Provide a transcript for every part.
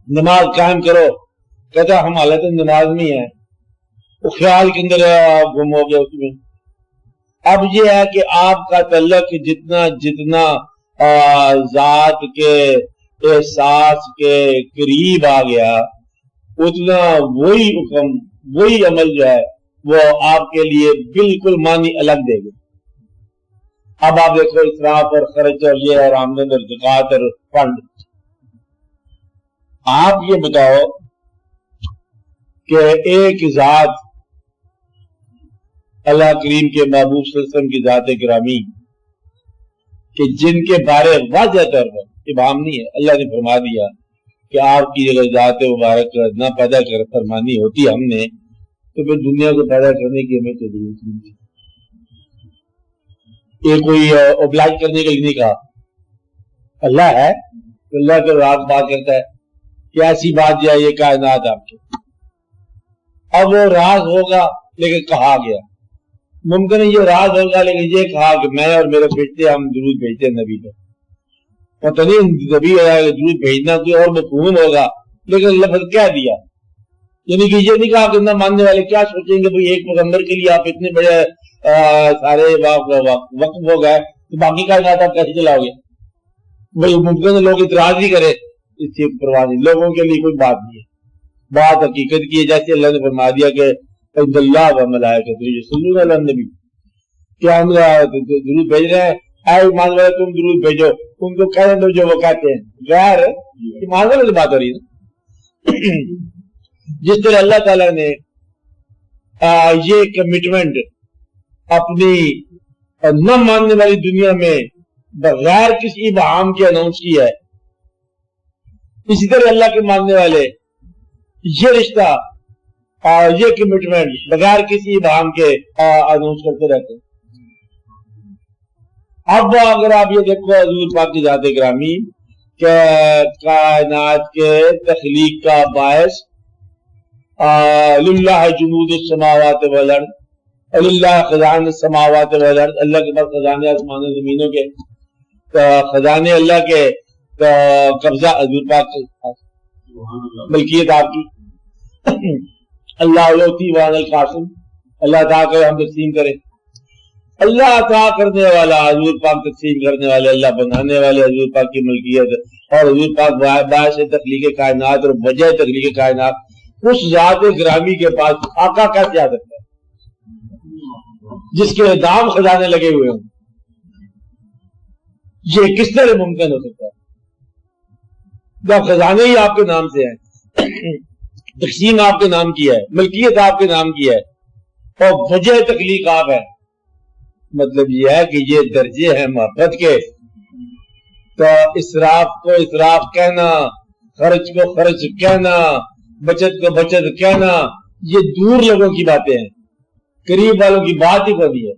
نماز قائم کرو، کہتا ہم حالت نماز میں ہیں، وہ خیال کے اندر گم ہو گیا اس میں۔ اب یہ ہے کہ آپ کا تعلق جتنا ذات کے احساس کے قریب آ گیا، اتنا وہی حکم وہی عمل جو ہے وہ آپ کے لیے بالکل معنی الگ دے گا۔ اب آپ دیکھو اسراف اور خرچ اور یہ اور آمدن اور زکوٰۃ اور فنڈ، آپ یہ بتاؤ کہ ایک ذات اللہ کریم کے محبوب صلی اللہ علیہ وسلم کی ذات گرامی کہ جن کے بارے واضح طور پر ابہام نہیں ہے، اللہ نے فرما دیا کہ آپ کی اگر ذات مبارک نہ پیدا کر فرمانی ہوتی ہم نے تو پھر دنیا کو پیدا کرنے کی ہمیں تو ضرورت نہیں تھی۔ یہ کوئی اوبلائج کرنے کے لیے نہیں کہا، اللہ ہے تو اللہ کے راز بات کرتا ہے کہ ایسی بات جو ہے یہ کائنات آپ کے، اب وہ راز ہوگا لیکن کہا گیا، ممکن ہے یہ راز ہوگا لیکن یہ کہا کہ میں اور میرے بیٹے ہم درود بھیجتے ہیں نبی پر، پتہ نہیں نبی درود بھیجنا کوئی اور مفہوم ہوگا لیکن لفظ کہہ دیا، یعنی کہ یہ نہیں کہا کہ نہ ماننے والے کیا سوچیں گے بھئی ایک پیغمبر کے لیے آپ اتنے بڑے سارے وقف ہو گئے تو باقی کائنات آپ کیسے چلاؤ گے؟ بھئی ممکن ہے لوگ اعتراض بھی کرے، اس کی پرواہ نہیں، لوگوں کے لیے کوئی بات نہیں ہے، بات حقیقت کی ہے، جیسے اللہ نے فرما دیا کہ عبد اللہ و ملائکۃ یصلون علی النبی، کیا ہم درود بھیج رہے ہیں، اے ایمان والے تم درود بھیجو، ان کو کہہ دو جو وہ کہتے ہیں، غیر ایمان والے سے بات ہو رہی ہے۔ جس طرح اللہ تعالیٰ نے یہ کمٹمنٹ اپنی نہ ماننے والی دنیا میں بغیر کسی ابہام کے اناؤنس کی ہے، اسی طرح اللہ کے ماننے والے یہ رشتہ یہ کمٹمنٹ بغیر کسی ابہام کے اناؤنس کرتے رہتے ہیں۔ اب اگر آپ یہ دیکھو حضور پاک کی ذات گرامی کہ کائنات کے تخلیق کا باعث للہ جنود السماوات والارض للہ خزائن السماوات والارض، اللہ کے پاس خزانے آسمان و زمینوں کے خزانے، اللہ کے قبضہ حضور پاک ملکیت آپ کی، اللہ یعطی وان القاسم، اللہ عطا کرے ہم تقسیم کریں، اللہ عطا کرنے والا حضور پاک تقسیم کرنے والے، اللہ بنانے والے حضور پاک کی ملکیت، اور حضور پاک باعث تخلیق کائنات اور وجہ تخلیق کائنات، اس ذات گرامی کے پاس آقا کیسے آ سکتا ہے جس کے دام خزانے لگے ہوئے ہوں؟ یہ کس طرح ممکن ہو سکتا ہے جب خزانے ہی آپ کے نام سے ہیں، تقسیم آپ کے نام کی ہے، ملکیت آپ کے نام کی ہے، اور وجہ تخلیق آپ ہے؟ مطلب یہ ہے کہ یہ درجے ہیں محبت کے، تو اسراف کو اسراف کہنا، خرچ کو خرچ کہنا، بچت کو بچت کہنا، یہ دور لوگوں کی باتیں ہیں، قریب والوں کی بات ہی کوئی ہے،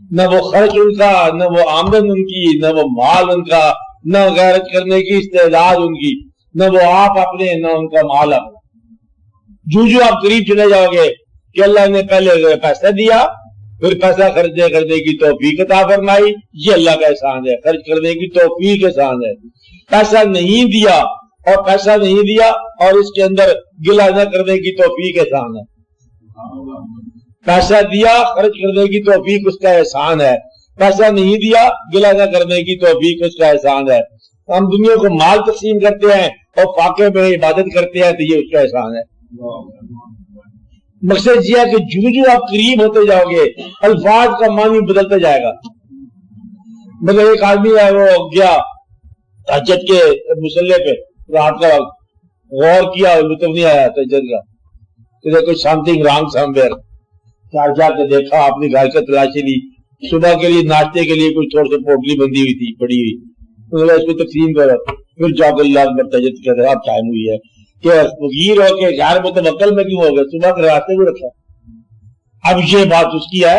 نہ وہ خرچ ان کا، نہ وہ آمدن ان کی، نہ وہ مال ان کا، نہ غیرت کرنے کی استعداد ان کی، نہ وہ آپ اپنے، نہ ان کا مال اپنا۔ جو آپ قریب چلے جاؤ گے کہ اللہ نے پہلے پیسہ دیا، پھر پیسہ خرچ کرنے کی توفیق عطا فرمائی، یہ اللہ کا احسان ہے، خرچ کرنے کی توفیق احسان ہے۔ پیسہ نہیں دیا اور پیسہ نہیں دیا اور اس کے اندر گلہ نہ کرنے کی توفیق احسان ہے۔ پیسہ دیا خرچ کرنے کی توفیق اس کا احسان ہے، پیسہ نہیں دیا گلہ نہ کرنے کی توفیق اس کا احسان ہے۔ ہم دنیا کو مال تقسیم کرتے ہیں اور فاقے میں عبادت کرتے ہیں تو یہ اس کا احسان ہے۔ مقصد یہ ہے کہ جو آپ قریب ہوتے جاؤ گے الفاظ کا معنی بدلتا جائے گا۔ مگر ایک آدمی ہے وہ گیا تہجد کے مصلی پہ رات کا وقت، غور کیا، لطف نہیں آیا تہجد کا، تو کوئی سمتھنگ رانگ سم ویئر، جا کے دیکھا، اپنی گھر کے تلاشی لی، صبح کے لیے ناشتے کے لیے کوئی تھوڑا سا پوٹلی بندی ہوئی تھی پڑی ہوئی، انہوں نے اس کو تقسیم کرو، پھر جا کے اللہ اکبر تہجد کے اب ٹائم ہوئی ہے کہ فقیر ہو کے غیر متوکل میں کیوں ہو گئے، صبح کے راستے میں رکھا۔ اب یہ بات اس کی ہے،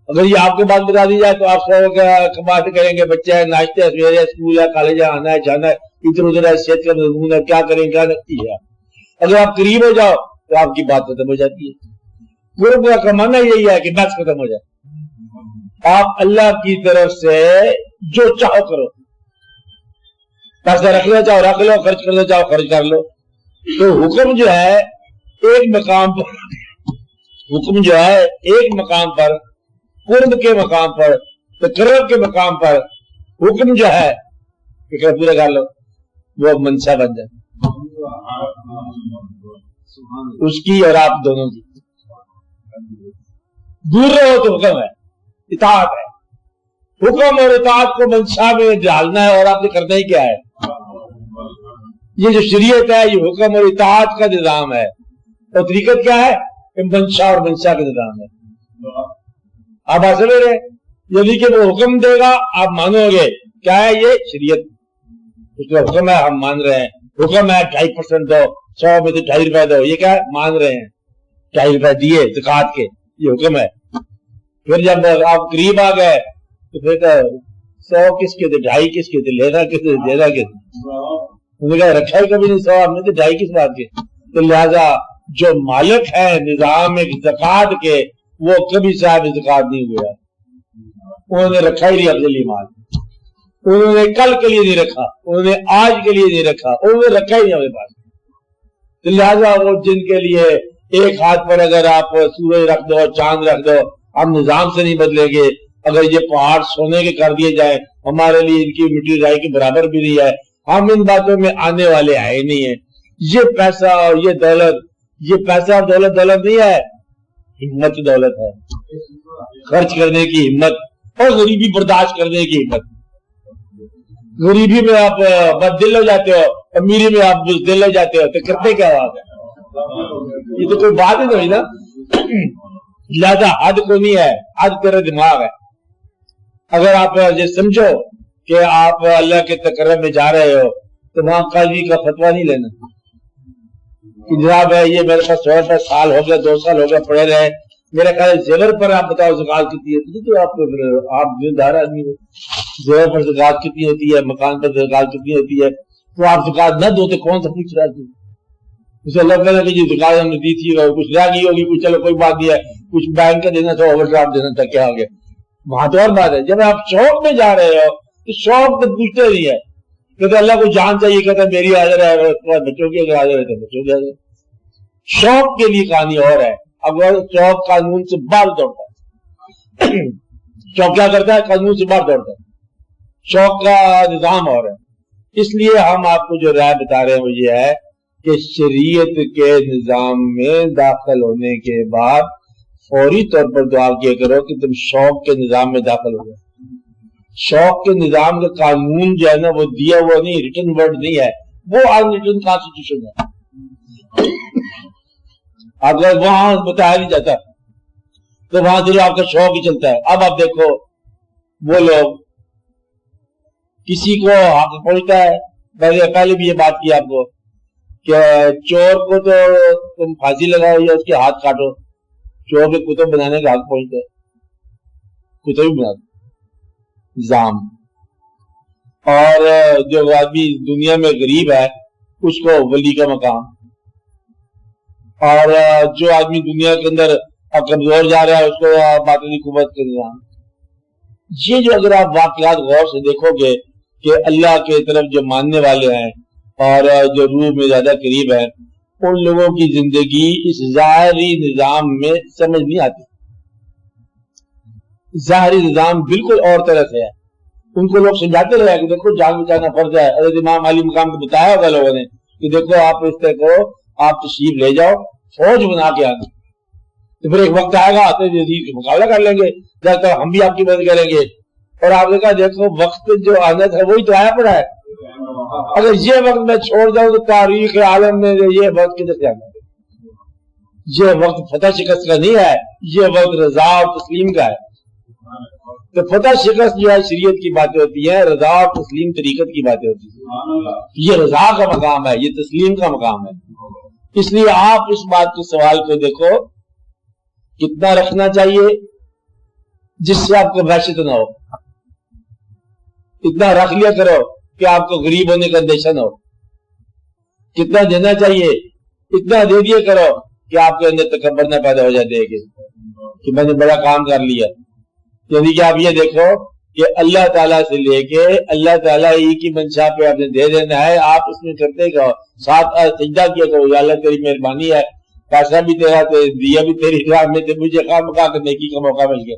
اگر یہ آپ کے بات بتا دی جائے تو آپ سو بات کریں گے، بچے ہیں، ناشتے ہے، سویرے اسکول ہے، کالج آنا ہے جانا ہے، ادھر ادھر ہے، صحت کا مضمون ہے، کیا کریں کیا نہیں ہے۔ اگر آپ قریب ہو جاؤ تو آپ کی بات ختم ہو جاتی ہے۔ پورا کمانا یہی ہے کہ بس ختم ہو جائے، آپ اللہ کی طرف سے جو چاہو کرو، پیسہ رکھنا چاہو رکھ لو، خرچ کرنا چاہو خرچ کر لو. تو حکم جو ہے ایک مقام پر، حکم جو ہے ایک مقام پر، قرب کے مقام پر، تقرب کے مقام پر حکم جو ہے فکر پورا کر لو، وہ منشا بن جائے اس کی اور آپ دونوں کی. دور رہو تو حکم ہے، اطاعت ہے. حکم اور اطاعت کو منشا میں ڈالنا ہے، اور آپ نے کرنا ہی کیا ہے. یہ جو شریعت ہے یہ حکم اور اطاعت کا نظام ہے، اور طریقت کیا ہے؟ منشا اور منشا کا نظام ہے. آپ ایسے لے رہے یعنی کہ وہ حکم دے گا آپ مانو گے، کیا ہے یہ شریعت، اس کا حکم ہے ہم مان رہے ہیں. حکم ہے 2.5% دو، 100 میں سے 2.5 روپے دو، یہ کیا ہے مان رہے ہیں. 2.5 روپے دیے زکات کے، یہ حکم ہے. پھر جب آپ قریب آ گئے تو پھر 100 کس کے تھے، 2.5 کس کے تھے، لینا کس سے دینا کس. انہوں نے کہا رکھا ہی کبھی نہیں 100 ہم نے تو 2.5 کس بات کے. تو لہذا جو مالک ہے نظام زکات کے وہ کبھی صاحب زکات نہیں ہوا، انہوں نے رکھا ہی نہیں اپنے لیے مال. انہوں نے کل کے لیے نہیں رکھا، انہوں نے آج کے لیے نہیں رکھا، انہوں نے رکھا ہی نہیں اپنے پاس. تو لہذا وہ جن کے لیے ایک ہاتھ پر اگر آپ سورج رکھ دو چاند رکھ دو ہم نظام سے نہیں بدلیں گے. اگر یہ پہاڑ سونے کے کر دیے جائیں ہمارے لیے ان کی مٹی رائی کے برابر بھی نہیں ہے. ہم ان باتوں میں آنے والے آئے ہی نہیں ہیں. یہ پیسہ اور یہ دولت، یہ پیسہ اور دولت دولت نہیں ہے، ہمت دولت ہے. خرچ کرنے کی ہمت اور غریبی برداشت کرنے کی ہمت. غریبی میں آپ بد دل ہو جاتے ہو، امیری میں آپ بزدل ہو جاتے ہو، تو کرتے کیا بات ہے؟ یہ تو کوئی بات ہی نہیں نا. لہذا حد کو نہیں ہے، حد تیرا دماغ ہے. اگر آپ یہ سمجھو کہ آپ اللہ کے تقرب میں جا رہے ہو تو وہاں قاضی کا فتویٰ نہیں لینا کہ جناب ہے یہ میرے پاس 100 سال ہو گیا 2 سال ہو گیا پڑے رہے، میرا خیال زیور پر آپ بتاؤ زکات کتنی ہوتی ہے. تو آپ دیندار آدمی ہو، زیور پر زکات کتنی ہوتی ہے، مکان پر زکات کتنی ہوتی ہے، تو آپ زکات نہ دو تو کون سا پوچھ رہا ہے؟ اسے اللہ تعالیٰ کی زکات ہم نے دی تھی کچھ رہ گئی ہوگی، کچھ چلو کوئی بات نہیں ہے، کچھ بینک کا دینا تھا، اوور ڈرافٹ دینا تھا، کیا ہو گیا. وہاں تو اور بات ہے. جب آپ شوق میں جا رہے ہو تو شوق تو پوچھتے نہیں ہے، کہتے اللہ کو جان چاہیے، کہتا میری حاضر ہے، بچوں کی اگر حاضر ہے تو بچوں کی حاضر. شوق کے لیے کہانی اور ہے. اگر شوق قانون سے باہر دوڑتا ہے، شوق کیا کرتا ہے؟ قانون سے باہر دوڑتا ہے. شوق کا نظام اور ہے. اس لیے ہم آپ کو جو رائے بتا رہے ہیں وہ یہ ہے کہ شریعت کے نظام میں داخل ہونے کے بعد فوری طور پر دعا کیا کرو کہ تم شوق کے نظام میں داخل ہو گئے. شوق کے نظام کا قانون جو ہے نا وہ دیا وہ نہیں، ریٹن ورڈ نہیں ہے، وہ ان ریٹن کانسٹیٹیوشن ہے. اگر وہاں بتایا نہیں جاتا تو وہاں سے آپ کا شوق ہی چلتا ہے. اب آپ دیکھو وہ لوگ کسی کو حق پہنچتا ہے، پہلے بھی یہ بات کی آپ کو کہ چور کو تو تم پھانسی لگاؤ یا اس کے ہاتھ کاٹو، چور کے کتب بنانے کا حق پہنچتا ہے، کتب بھی بنا دو نظام. اور جو آدمی دنیا میں غریب ہے اس کو ولی کا مقام، اور جو آدمی دنیا کے اندر کمزور جا رہا ہے اس کو باطنی قوت کا نظام. یہ جو اگر آپ واقعات غور سے دیکھو گے کہ اللہ کے طرف جو ماننے والے ہیں اور جو روح میں زیادہ قریب ہیں ان لوگوں کی زندگی اس ظاہری نظام میں سمجھ نہیں آتی. ظاہری نظام بالکل اور طرح سے ہے. ان کو لوگ سمجھاتے رہے کہ دیکھو جان بچانا فرض ہے. حضرت امام علی مقام کو بتایا ہوگا لوگوں نے کہ دیکھو آپ اس طرح کو آپ تشریف لے جاؤ، فوج بنا کے آنا، تو پھر ایک وقت آئے گا آتے یزید کا مقابلہ کر لیں گے، جب تک ہم بھی آپ کی مدد کریں گے. اور آپ نے کہا دیکھو وقت جو آنا تھا وہی تو آیا پڑا ہے. اگر یہ وقت میں چھوڑ جاؤں تو تاریخ عالم میں یہ وقت کدھر سے آنا؟ یہ وقت فتح شکست کا نہیں ہے، یہ وقت رضا اور تسلیم کا ہے. تو فتح شکست جو ہے شریعت کی باتیں ہوتی ہیں، رضا اور تسلیم طریقت کی باتیں ہوتی ہیں. یہ رضا کا مقام ہے، یہ تسلیم کا مقام ہے. اس لیے آپ اس بات کے سوال کو دیکھو کتنا رکھنا چاہیے جس سے آپ کو وحشت نہ ہو. اتنا رکھ لیا کرو کہ آپ کو غریب ہونے کا اندیشہ نہ ہو. کتنا دینا چاہیے اتنا دے دیا کرو کہ آپ کے اندر تکبر نہ پیدا ہو جاتے کہ میں نے بڑا کام کر لیا. یعنی کہ آپ یہ دیکھو کہ اللہ تعالیٰ سے لے کے اللہ تعالیٰ ہی کی منشا پہ آپ نے دے دینا ہے. آپ اس میں کرتے گا ساتھ سجدہ کیا کرو, یا اللہ تیری مہربانی ہے, پیسہ بھی تیرا, دیا بھی تیری راہ میں, مجھے خواہ مخواہ نیکی کا موقع مل گیا.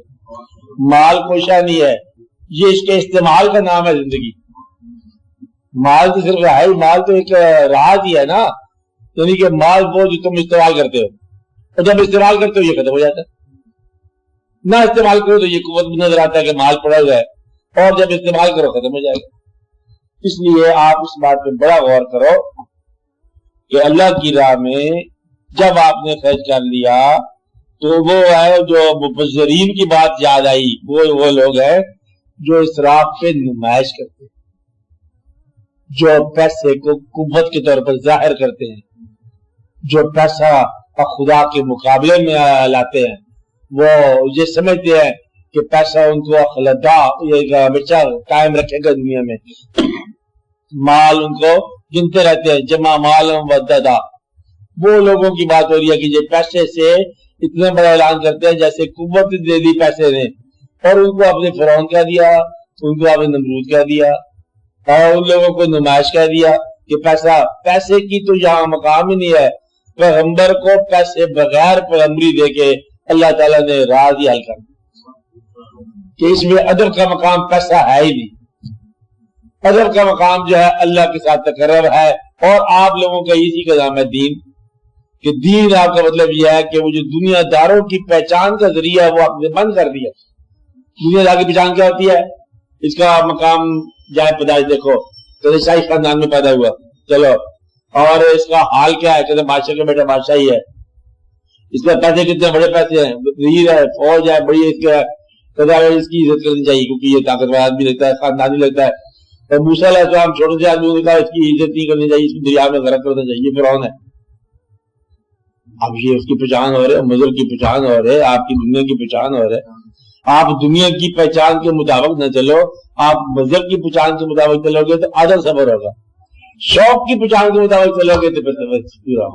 مال کوئی شے نہیں ہے, یہ اس کے استعمال کا نام ہے زندگی. مال تو صرف ہے, مال تو ایک راز ہی ہے نا, یعنی کہ مال وہ جو تم استعمال کرتے ہو, اور جب استعمال کرتے ہو یہ ختم ہو جاتا ہے. نہ استعمال کرو تو یہ قوت بھی نظر آتا ہے کہ مال پڑا ہوا ہے, اور جب استعمال کرو ختم ہو جائے گا. اس لیے آپ اس بات پہ بڑا غور کرو کہ اللہ کی راہ میں جب آپ نے خرچ کر لیا تو وہ ہے جو مبذرین کی بات یاد آئی, وہ لوگ ہیں جو اسراف پہ نمائش کرتے ہیں, جو پیسے کو قوت کے طور پر ظاہر کرتے ہیں, جو پیسہ خدا کے مقابلے میں لاتے ہیں. وہ یہ سمجھتے ہیں کہ پیسہ ان کو خلدا ہمیشہ قائم رکھے گا دنیا میں. مال ان کو گنتے رہتے ہیں, جمع مال وددا. وہ لوگوں کی بات ہو رہی ہے کہ یہ پیسے سے اتنا بڑا اعلان کرتے ہیں جیسے قوت دے دی پیسے نے, اور ان کو اپنے فرعون کہہ دیا, ان کو اپنے نمرود کہہ دیا, اور ان لوگوں کو نمائش کہہ دیا کہ پیسے کی تو یہاں مقام ہی نہیں ہے. پیغمبر کو پیسے بغیر پیغمبری دے کے اللہ تعالیٰ نے راز ہی حل کر کہ اس میں ادب کا مقام پیسہ ہے ہی نہیں. ادب کا مقام جو ہے اللہ کے ساتھ تقرر ہے, اور آپ لوگوں کا اسی کا نام ہے دین. کہ دین آپ کا مطلب یہ ہے کہ وہ جو دنیا داروں کی پہچان کا ذریعہ ہے وہ آپ نے بند کر دیا. دنیا دار کی پہچان کیا ہوتی ہے؟ اس کا مقام جائے پیدائش دیکھو, تو عیسائی خاندان میں پیدا ہوا, چلو, اور اس کا حال کیا ہے, کہتے بادشاہ کا بیٹا بادشاہ ہی ہے. اس میں پیسے کتنے بڑے پیسے ہیں, وزیر ہے, فوج ہے, بڑی اس کے اس کی عزت کرنی چاہیے کیونکہ یہ طاقتور آدمی لگتا ہے, خاندانی لگتا ہے. اور موسیٰ علیہ السلام چھوٹے سے آدمی ہوتا ہے, اس کی عزت نہیں کرنی چاہیے, اس کو دریا میں غرق کرنا چاہیے. فرعون ہے. اب یہ اس کی پہچان ہو رہے, مذہب کی پہچان ہو رہے, آپ کی دنیا کی پہچان ہو رہے. آپ دنیا کی پہچان کے مطابق نہ چلو, آپ مذہب کی پہچان کے مطابق چلو گے تو آدھا صبر ہوگا. شوق کی پہچان کے مطابق چلو گے تو پھر پورا.